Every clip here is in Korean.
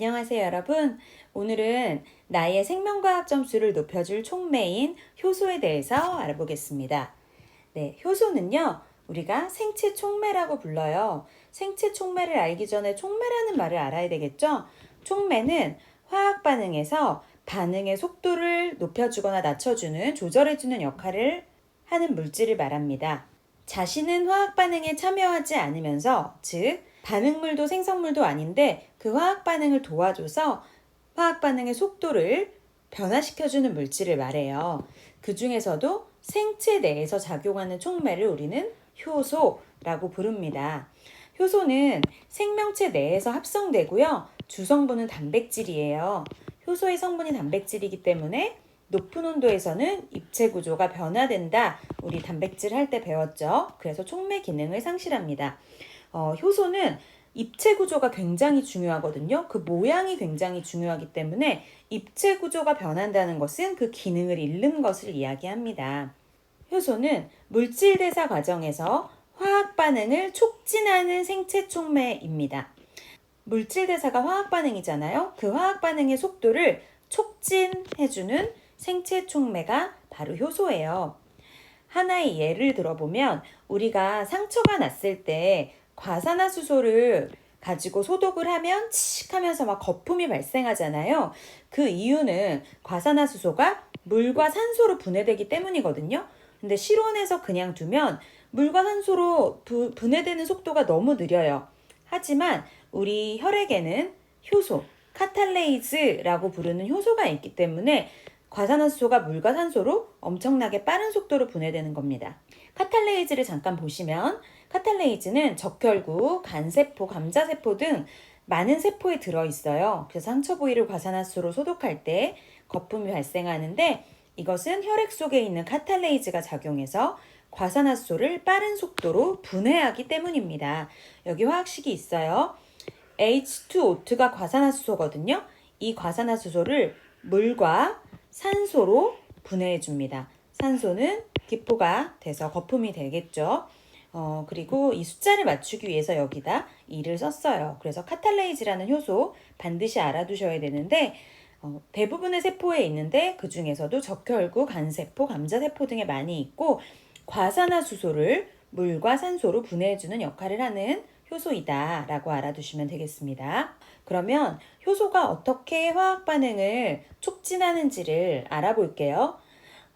안녕하세요, 여러분. 오늘은 나의 생명과학 점수를 높여줄 촉매인 효소에 대해서 알아보겠습니다. 네, 효소는요, 우리가 생체 촉매라고 불러요. 생체 촉매를 알기 전에 촉매라는 말을 알아야 되겠죠? 촉매는 화학 반응에서 반응의 속도를 높여주거나 낮춰주는, 조절해주는 역할을 하는 물질을 말합니다. 자신은 화학 반응에 참여하지 않으면서, 즉, 반응물도 생성물도 아닌데 그 화학 반응을 도와줘서 화학 반응의 속도를 변화시켜주는 물질을 말해요. 그 중에서도 생체 내에서 작용하는 촉매를 우리는 효소라고 부릅니다. 효소는 생명체 내에서 합성되고요. 주성분은 단백질이에요. 효소의 성분이 단백질이기 때문에 높은 온도에서는 입체 구조가 변화된다. 우리 단백질 할 때 배웠죠. 그래서 촉매 기능을 상실합니다. 효소는 입체 구조가 굉장히 중요하거든요. 그 모양이 굉장히 중요하기 때문에 입체 구조가 변한다는 것은 그 기능을 잃는 것을 이야기합니다. 효소는 물질 대사 과정에서 화학 반응을 촉진하는 생체 촉매입니다. 물질 대사가 화학 반응이잖아요. 그 화학 반응의 속도를 촉진해주는 생체 촉매가 바로 효소예요. 하나의 예를 들어보면 우리가 상처가 났을 때 과산화수소를 가지고 소독을 하면 칙 하면서 막 거품이 발생하잖아요. 그 이유는 과산화수소가 물과 산소로 분해되기 때문이거든요. 근데 실온에서 그냥 두면 물과 산소로 분해되는 속도가 너무 느려요. 하지만 우리 혈액에는 효소, 카탈레이즈라고 부르는 효소가 있기 때문에 과산화수소가 물과 산소로 엄청나게 빠른 속도로 분해되는 겁니다. 카탈레이즈를 잠깐 보시면 카탈레이즈는 적혈구, 간세포, 감자세포 등 많은 세포에 들어있어요. 그래서 상처 부위를 과산화수소로 소독할 때 거품이 발생하는데 이것은 혈액 속에 있는 카탈레이즈가 작용해서 과산화수소를 빠른 속도로 분해하기 때문입니다. 여기 화학식이 있어요. H2O2가 과산화수소거든요. 이 과산화수소를 물과 산소로 분해해 줍니다. 산소는 기포가 돼서 거품이 되겠죠. 그리고 이 숫자를 맞추기 위해서 여기다 2를 썼어요. 그래서 카탈레이즈라는 효소 반드시 알아두셔야 되는데 대부분의 세포에 있는데 그 중에서도 적혈구, 간세포, 감자세포 등에 많이 있고 과산화수소를 물과 산소로 분해해주는 역할을 하는 효소이다 라고 알아두시면 되겠습니다. 그러면 효소가 어떻게 화학 반응을 촉진하는지를 알아볼게요.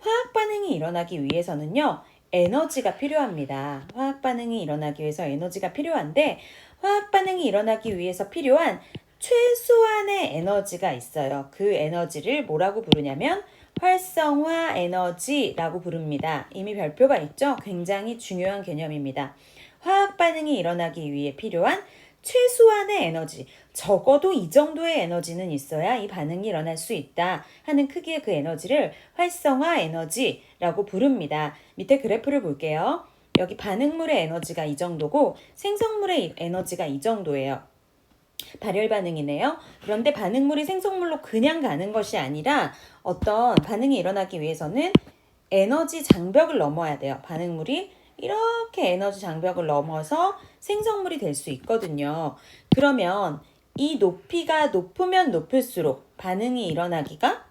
화학 반응이 일어나기 위해서는요, 에너지가 필요합니다. 화학 반응이 일어나기 위해서 에너지가 필요한데 화학 반응이 일어나기 위해서 필요한 최소한의 에너지가 있어요. 그 에너지를 뭐라고 부르냐면 활성화 에너지라고 부릅니다. 이미 별표가 있죠? 굉장히 중요한 개념입니다. 화학 반응이 일어나기 위해 필요한 최소한의 에너지, 적어도 이 정도의 에너지는 있어야 이 반응이 일어날 수 있다 하는 크기의 그 에너지를 활성화 에너지라고 부릅니다. 밑에 그래프를 볼게요. 여기 반응물의 에너지가 이 정도고 생성물의 에너지가 이 정도예요. 발열 반응이네요. 그런데 반응물이 생성물로 그냥 가는 것이 아니라 어떤 반응이 일어나기 위해서는 에너지 장벽을 넘어야 돼요. 반응물이 이렇게 에너지 장벽을 넘어서 생성물이 될 수 있거든요. 그러면 이 높이가 높으면 높을수록 반응이 일어나기가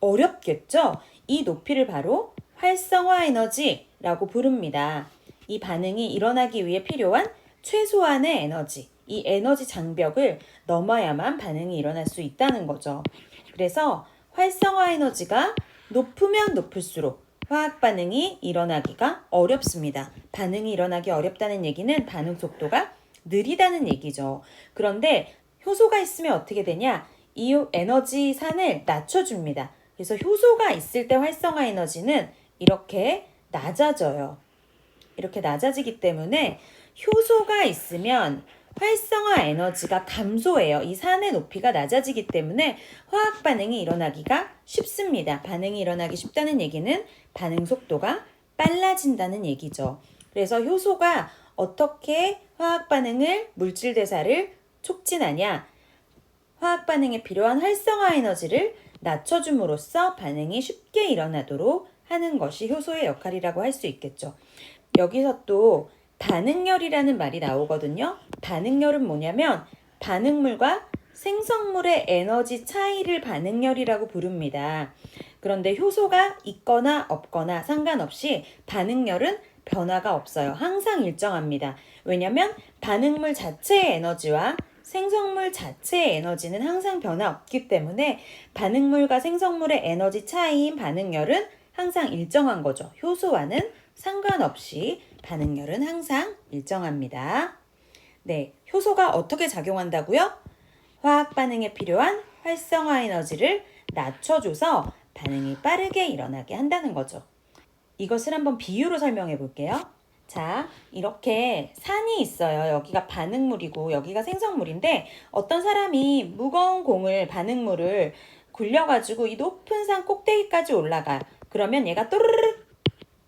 어렵겠죠? 이 높이를 바로 활성화 에너지라고 부릅니다. 이 반응이 일어나기 위해 필요한 최소한의 에너지, 이 에너지 장벽을 넘어야만 반응이 일어날 수 있다는 거죠. 그래서 활성화 에너지가 높으면 높을수록 화학 반응이 일어나기가 어렵습니다. 반응이 일어나기 어렵다는 얘기는 반응 속도가 느리다는 얘기죠. 그런데 효소가 있으면 어떻게 되냐? 이 에너지 산을 낮춰줍니다. 그래서 효소가 있을 때 활성화 에너지는 이렇게 낮아져요. 이렇게 낮아지기 때문에 효소가 있으면 활성화 에너지가 감소해요. 이 산의 높이가 낮아지기 때문에 화학 반응이 일어나기가 쉽습니다. 반응이 일어나기 쉽다는 얘기는 반응 속도가 빨라진다는 얘기죠. 그래서 효소가 어떻게 화학 반응을, 물질 대사를 촉진하냐? 화학 반응에 필요한 활성화 에너지를 낮춰줌으로써 반응이 쉽게 일어나도록 하는 것이 효소의 역할이라고 할 수 있겠죠. 여기서 또 반응열이라는 말이 나오거든요. 반응열은 뭐냐면 반응물과 생성물의 에너지 차이를 반응열이라고 부릅니다. 그런데 효소가 있거나 없거나 상관없이 반응열은 변화가 없어요. 항상 일정합니다. 왜냐하면 반응물 자체의 에너지와 생성물 자체의 에너지는 항상 변화 없기 때문에 반응물과 생성물의 에너지 차이인 반응열은 항상 일정한 거죠. 효소와는 상관없이 반응열은 항상 일정합니다. 네, 효소가 어떻게 작용한다고요? 화학 반응에 필요한 활성화 에너지를 낮춰줘서 반응이 빠르게 일어나게 한다는 거죠. 이것을 한번 비유로 설명해 볼게요. 자, 이렇게 산이 있어요. 여기가 반응물이고 여기가 생성물인데 어떤 사람이 무거운 공을 반응물을 굴려가지고 이 높은 산 꼭대기까지 올라가. 그러면 얘가 또르르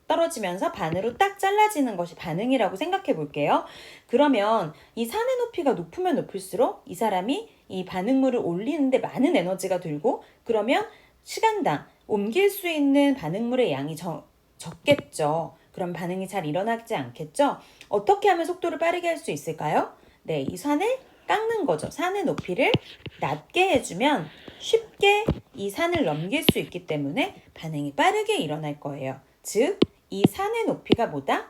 떨어지면서 반으로 딱 잘라지는 것이 반응이라고 생각해 볼게요. 그러면 이 산의 높이가 높으면 높을수록 이 사람이 이 반응물을 올리는데 많은 에너지가 들고 그러면 시간당 옮길 수 있는 반응물의 양이 적겠죠. 그럼 반응이 잘 일어나지 않겠죠? 어떻게 하면 속도를 빠르게 할 수 있을까요? 네, 이 산을 깎는 거죠. 산의 높이를 낮게 해주면 쉽게 이 산을 넘길 수 있기 때문에 반응이 빠르게 일어날 거예요. 즉, 이 산의 높이가 뭐다?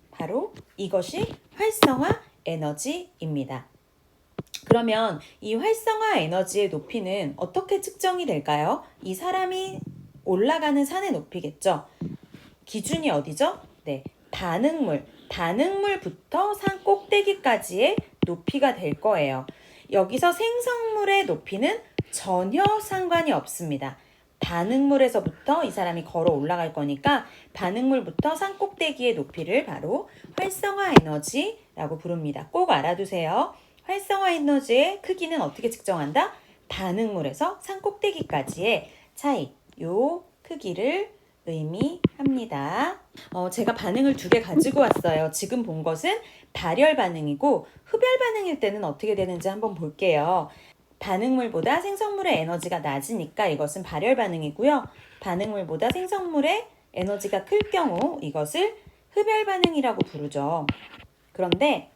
바로 이것이 활성화 에너지입니다. 그러면 이 활성화 에너지의 높이는 어떻게 측정이 될까요? 이 사람이 올라가는 산의 높이겠죠. 기준이 어디죠? 네, 반응물부터 산 꼭대기까지의 높이가 될 거예요. 여기서 생성물의 높이는 전혀 상관이 없습니다. 반응물에서부터 이 사람이 걸어 올라갈 거니까 반응물부터 산 꼭대기의 높이를 바로 활성화 에너지라고 부릅니다. 꼭 알아두세요. 활성화 에너지의 크기는 어떻게 측정한다? 반응물에서 산 꼭대기까지의 차이, 요 크기를 의미합니다. 제가 반응을 2개 가지고 왔어요. 지금 본 것은 발열 반응이고 흡열 반응일 때는 어떻게 되는지 한번 볼게요. 반응물보다 생성물의 에너지가 낮으니까 이것은 발열 반응이고요. 반응물보다 생성물의 에너지가 클 경우 이것을 흡열 반응이라고 부르죠. 그런데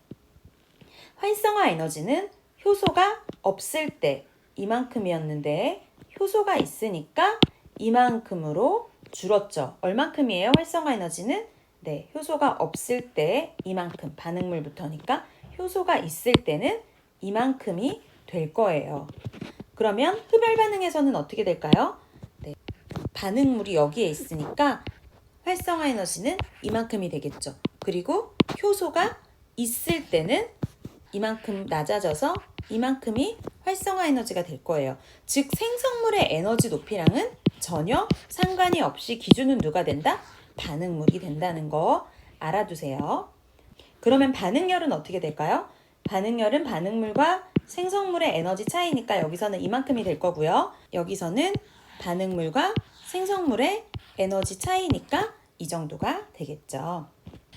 활성화 에너지는 효소가 없을 때 이만큼이었는데 효소가 있으니까 이만큼으로 줄었죠. 얼만큼이에요? 활성화 에너지는? 네, 효소가 없을 때 이만큼, 반응물부터니까 효소가 있을 때는 이만큼이 될 거예요. 그러면 흡열 반응에서는 어떻게 될까요? 네, 반응물이 여기에 있으니까 활성화 에너지는 이만큼이 되겠죠. 그리고 효소가 있을 때는 이만큼 낮아져서 이만큼이 활성화 에너지가 될 거예요. 즉 생성물의 에너지 높이랑은 전혀 상관이 없이 기준은 누가 된다? 반응물이 된다는 거 알아두세요. 그러면 반응열은 어떻게 될까요? 반응열은 반응물과 생성물의 에너지 차이니까 여기서는 이만큼이 될 거고요. 여기서는 반응물과 생성물의 에너지 차이니까 이 정도가 되겠죠.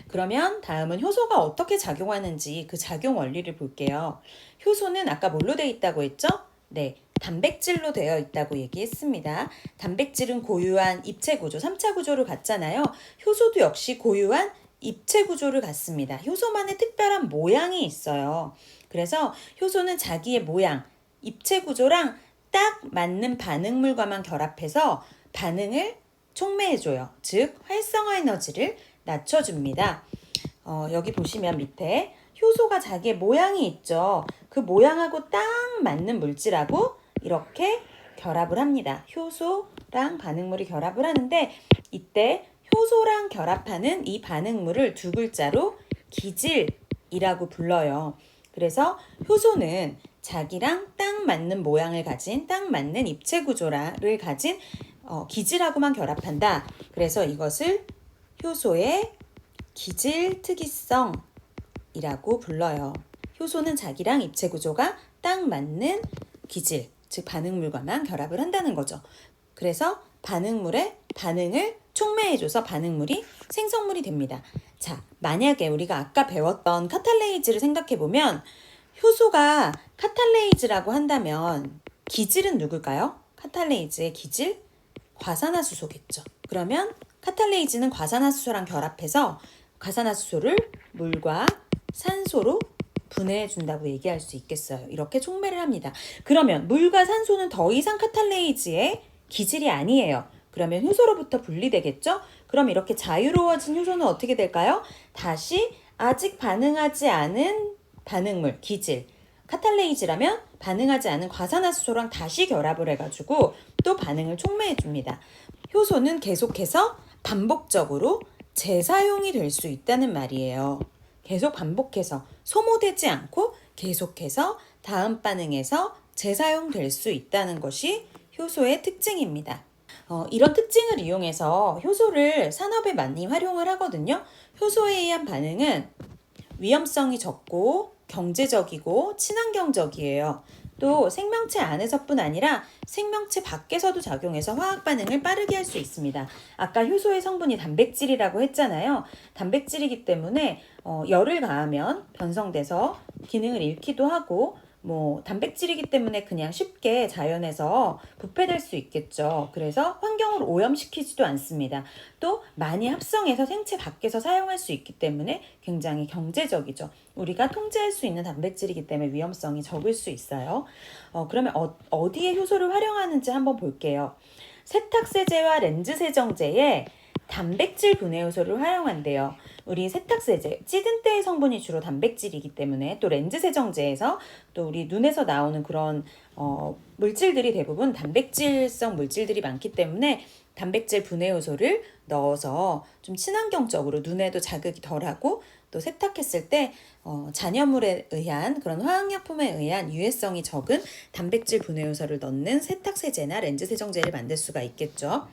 그러면 다음은 효소가 어떻게 작용하는지 그 작용 원리를 볼게요. 효소는 아까 뭘로 되어 있다고 했죠? 네, 단백질로 되어 있다고 얘기했습니다. 단백질은 고유한 입체 구조, 3차 구조를 갖잖아요. 효소도 역시 고유한 입체 구조를 갖습니다. 효소만의 특별한 모양이 있어요. 그래서 효소는 자기의 모양, 입체 구조랑 딱 맞는 반응물과만 결합해서 반응을 촉매해줘요. 즉 활성화 에너지를 낮춰줍니다. 여기 보시면 밑에 효소가 자기의 모양이 있죠. 그 모양하고 딱 맞는 물질하고 이렇게 결합을 합니다. 효소랑 반응물이 결합을 하는데 이때 효소랑 결합하는 이 반응물을 2글자로 기질이라고 불러요. 그래서 효소는 자기랑 딱 맞는 모양을 가진 딱 맞는 입체 구조를 가진 기질하고만 결합한다. 그래서 이것을 효소의 기질 특이성이라고 불러요. 효소는 자기랑 입체 구조가 딱 맞는 기질, 즉 반응물과만 결합을 한다는 거죠. 그래서 반응물의 반응을 촉매해줘서 반응물이 생성물이 됩니다. 자, 만약에 우리가 아까 배웠던 카탈레이즈를 생각해보면 효소가 카탈레이즈라고 한다면 기질은 누굴까요? 카탈레이즈의 기질? 과산화수소겠죠. 그러면 카탈레이즈는 과산화수소랑 결합해서 과산화수소를 물과 산소로 분해해준다고 얘기할 수 있겠어요. 이렇게 촉매를 합니다. 그러면 물과 산소는 더 이상 카탈레이즈의 기질이 아니에요. 그러면 효소로부터 분리되겠죠? 그럼 이렇게 자유로워진 효소는 어떻게 될까요? 다시 아직 반응하지 않은 반응물, 기질, 카탈레이즈라면 반응하지 않은 과산화수소랑 다시 결합을 해가지고 또 반응을 촉매해줍니다. 효소는 계속해서 반복적으로 재사용이 될 수 있다는 말이에요. 계속 반복해서 소모되지 않고 계속해서 다음 반응에서 재사용될 수 있다는 것이 효소의 특징입니다. 이런 특징을 이용해서 효소를 산업에 많이 활용을 하거든요. 효소에 의한 반응은 위험성이 적고 경제적이고 친환경적이에요. 또 생명체 안에서뿐 아니라 생명체 밖에서도 작용해서 화학 반응을 빠르게 할 수 있습니다. 아까 효소의 성분이 단백질이라고 했잖아요. 단백질이기 때문에 열을 가하면 변성돼서 기능을 잃기도 하고 단백질이기 때문에 그냥 쉽게 자연에서 부패될 수 있겠죠. 그래서 환경을 오염시키지도 않습니다. 또 많이 합성해서 생체 밖에서 사용할 수 있기 때문에 굉장히 경제적이죠. 우리가 통제할 수 있는 단백질이기 때문에 위험성이 적을 수 있어요. 그러면 어디에 효소를 활용하는지 한번 볼게요. 세탁세제와 렌즈 세정제에 단백질 분해 효소를 활용한대요. 우리 세탁세제, 찌든 때의 성분이 주로 단백질이기 때문에 또 렌즈 세정제에서 또 우리 눈에서 나오는 그런 물질들이 대부분 단백질성 물질들이 많기 때문에 단백질 분해 효소를 넣어서 좀 친환경적으로 눈에도 자극이 덜하고 또 세탁했을 때 잔여물에 의한 그런 화학약품에 의한 유해성이 적은 단백질 분해 효소를 넣는 세탁세제나 렌즈 세정제를 만들 수가 있겠죠.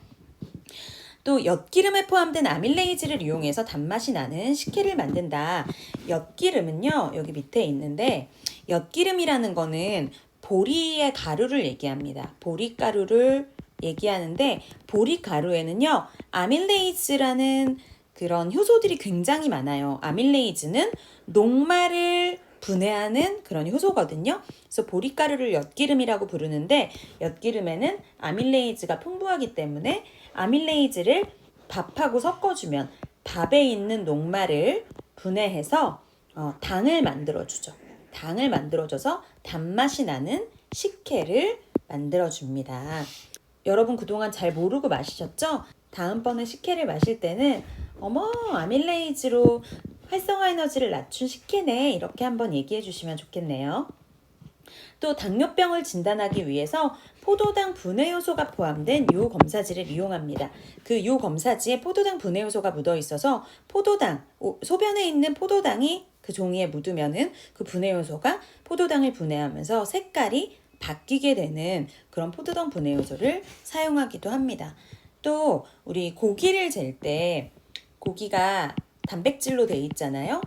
또 엿기름에 포함된 아밀레이즈를 이용해서 단맛이 나는 식혜를 만든다. 엿기름은요, 여기 밑에 있는데 엿기름이라는 거는 보리의 가루를 얘기합니다. 보리가루를 얘기하는데 보리가루에는요, 아밀레이즈라는 그런 효소들이 굉장히 많아요. 아밀레이즈는 녹말을 분해하는 그런 효소거든요. 그래서 보리가루를 엿기름이라고 부르는데 엿기름에는 아밀레이즈가 풍부하기 때문에 아밀레이즈를 밥하고 섞어주면 밥에 있는 녹말을 분해해서 당을 만들어주죠. 당을 만들어줘서 단맛이 나는 식혜를 만들어줍니다. 여러분 그동안 잘 모르고 마시셨죠? 다음번에 식혜를 마실 때는 아밀레이즈로 활성화 에너지를 낮춘 식혜네 이렇게 한번 얘기해 주시면 좋겠네요. 또 당뇨병을 진단하기 위해서 포도당 분해 요소가 포함된 요 검사지를 이용합니다. 그 요 검사지에 포도당 분해 요소가 묻어 있어서 포도당, 소변에 있는 포도당이 그 종이에 묻으면은 그 분해 요소가 포도당을 분해하면서 색깔이 바뀌게 되는 그런 포도당 분해 요소를 사용하기도 합니다. 또 우리 고기를 잴 때 고기가 단백질로 돼 있잖아요.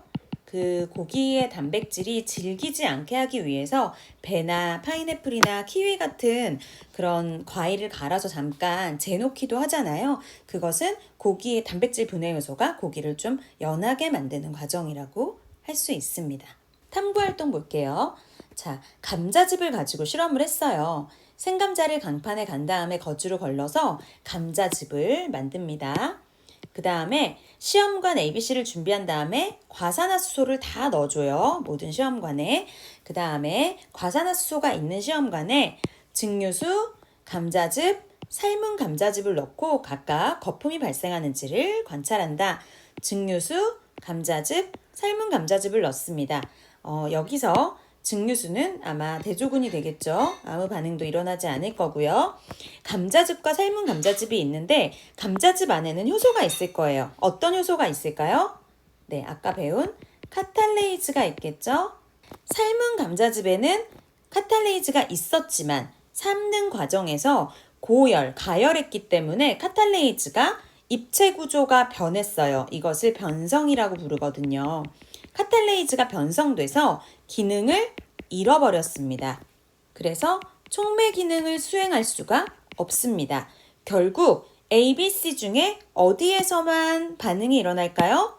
그 고기의 단백질이 질기지 않게 하기 위해서 배나 파인애플이나 키위 같은 그런 과일을 갈아서 잠깐 재놓기도 하잖아요. 그것은 고기의 단백질 분해 요소가 고기를 좀 연하게 만드는 과정이라고 할 수 있습니다. 탐구 활동 볼게요. 자, 감자즙을 가지고 실험을 했어요. 생감자를 강판에 간 다음에 거즈로 걸러서 감자즙을 만듭니다. 그 다음에 시험관 ABC를 준비한 다음에 과산화수소를 다 넣어줘요. 모든 시험관에. 그 다음에 과산화수소가 있는 시험관에 증류수, 감자즙, 삶은 감자즙을 넣고 각각 거품이 발생하는지를 관찰한다. 증류수, 감자즙, 삶은 감자즙을 넣습니다. 여기서 증류수는 아마 대조군이 되겠죠. 아무 반응도 일어나지 않을 거고요. 감자즙과 삶은 감자즙이 있는데 감자즙 안에는 효소가 있을 거예요. 어떤 효소가 있을까요? 네, 아까 배운 카탈레이즈가 있겠죠. 삶은 감자즙에는 카탈레이즈가 있었지만 삶는 과정에서 가열했기 때문에 카탈레이즈가 입체 구조가 변했어요. 이것을 변성이라고 부르거든요. 카탈레이즈가 변성돼서 기능을 잃어버렸습니다. 그래서 촉매 기능을 수행할 수가 없습니다. 결국 ABC 중에 어디에서만 반응이 일어날까요?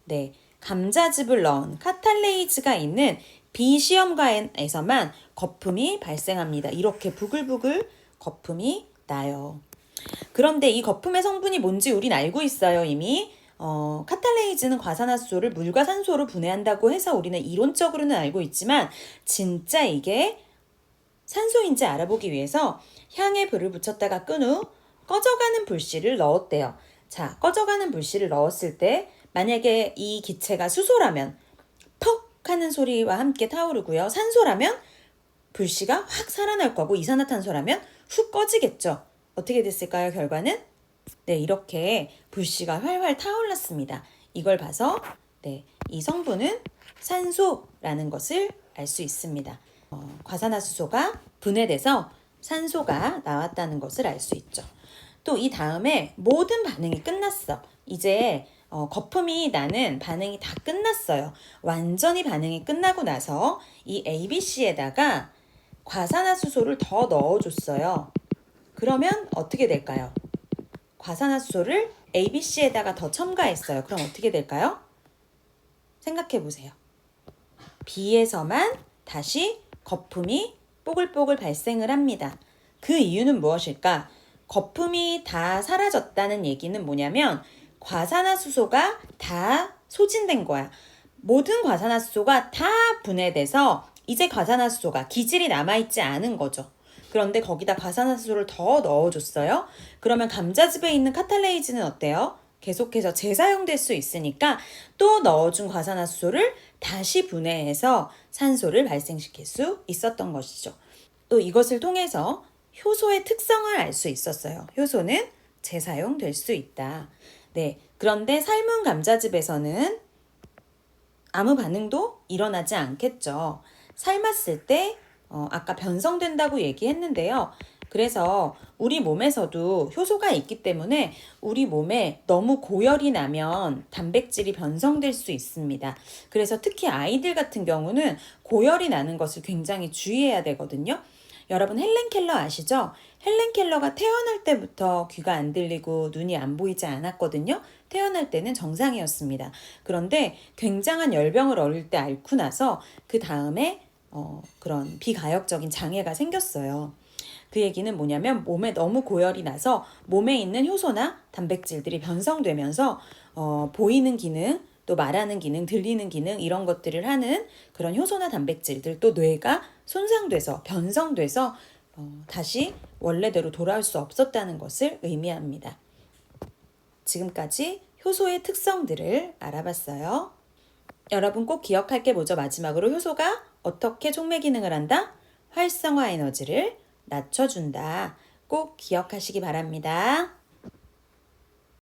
네, 감자즙을 넣은 카탈레이즈가 있는 B 시험관에서만 거품이 발생합니다. 이렇게 부글부글 거품이 나요. 그런데 이 거품의 성분이 뭔지 우린 알고 있어요, 이미. 카탈레이즈는 과산화수소를 물과 산소로 분해한다고 해서 우리는 이론적으로는 알고 있지만 진짜 이게 산소인지 알아보기 위해서 향에 불을 붙였다가 끈 후 꺼져가는 불씨를 넣었대요. 자, 꺼져가는 불씨를 넣었을 때 만약에 이 기체가 수소라면 퍽 하는 소리와 함께 타오르고요. 산소라면 불씨가 확 살아날 거고 이산화탄소라면 훅 꺼지겠죠. 어떻게 됐을까요, 결과는? 네, 이렇게 불씨가 활활 타올랐습니다. 이걸 봐서 네, 이 성분은 산소라는 것을 알 수 있습니다. 과산화수소가 분해돼서 산소가 나왔다는 것을 알 수 있죠. 또 이 다음에 모든 반응이 끝났어. 이제 거품이 나는 반응이 다 끝났어요. 완전히 반응이 끝나고 나서 이 ABC에다가 과산화수소를 더 넣어줬어요. 그러면 어떻게 될까요? 과산화수소를 ABC에다가 더 첨가했어요. 그럼 어떻게 될까요? 생각해 보세요. B에서만 다시 거품이 뽀글뽀글 발생을 합니다. 그 이유는 무엇일까? 거품이 다 사라졌다는 얘기는 뭐냐면 과산화수소가 다 소진된 거야. 모든 과산화수소가 다 분해돼서 이제 과산화수소가 기질이 남아있지 않은 거죠. 그런데 거기다 과산화수소를 더 넣어줬어요. 그러면 감자즙에 있는 카탈레이즈는 어때요? 계속해서 재사용될 수 있으니까 또 넣어준 과산화수소를 다시 분해해서 산소를 발생시킬 수 있었던 것이죠. 또 이것을 통해서 효소의 특성을 알 수 있었어요. 효소는 재사용될 수 있다. 네, 그런데 삶은 감자즙에서는 아무 반응도 일어나지 않겠죠. 삶았을 때 아까 변성된다고 얘기했는데요. 그래서 우리 몸에서도 효소가 있기 때문에 우리 몸에 너무 고열이 나면 단백질이 변성될 수 있습니다. 그래서 특히 아이들 같은 경우는 고열이 나는 것을 굉장히 주의해야 되거든요. 여러분 헬렌 켈러 아시죠? 헬렌 켈러가 태어날 때부터 귀가 안 들리고 눈이 안 보이지 않았거든요. 태어날 때는 정상이었습니다. 그런데 굉장한 열병을 어릴 때 앓고 나서 그 다음에 그런 비가역적인 장애가 생겼어요. 그 얘기는 뭐냐면 몸에 너무 고열이 나서 몸에 있는 효소나 단백질들이 변성되면서 보이는 기능, 또 말하는 기능, 들리는 기능 이런 것들을 하는 그런 효소나 단백질들 또 뇌가 손상돼서 변성돼서 다시 원래대로 돌아올 수 없었다는 것을 의미합니다. 지금까지 효소의 특성들을 알아봤어요. 여러분 꼭 기억할 게 뭐죠? 마지막으로 효소가 어떻게 촉매 기능을 한다? 활성화 에너지를 낮춰준다. 꼭 기억하시기 바랍니다.